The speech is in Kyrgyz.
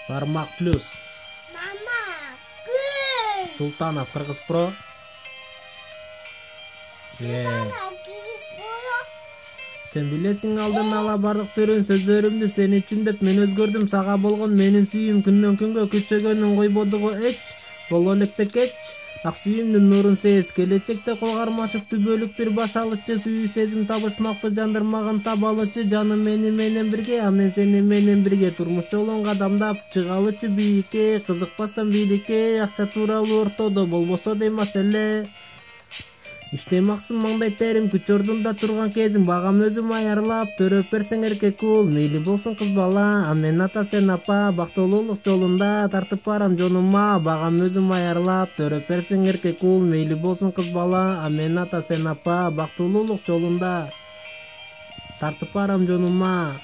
Бармак плюс. Мама, гүр. Султанов Кыргыз Про. Султанов Кыргыз Про. Сен билесиң алдын ала бардык төрөн сөздөрүмдү сен үчүн деп мен өзгөрдүм. Сага болгон менин сүйүүм күндөн күнгө күчөгөнүн койбодугу эч. Боло электе кеч. Ак сүйүүмдүн нурун сез. Келечекте кол кармашып түбөлүк бир баш алычы. Сүйүү сезим табышмакты жандырмаган табалычы. Жаным мени менен бирге, а мен сени менен бирге. Турмуш жолун кадамдап чыгалычы бийикке. Кызыкпастан бийликке. Акча тууралуу ортодо болбосо дей маселе. Иштемаксың маңдай терим күч ордунда турган кезим. Багам өзүм аярлап төрөп берсең эркек ул. Мейли болсун кыз бала, а мен ата сен апа. Бактылуулук жолунда тартып барам жонума. Багам өзүм аярлап төрөп берсең эркек ул. Мейли болсун кыз бала, а мен ата сен апа. Бактылуулук жолунда тартып барам жонума.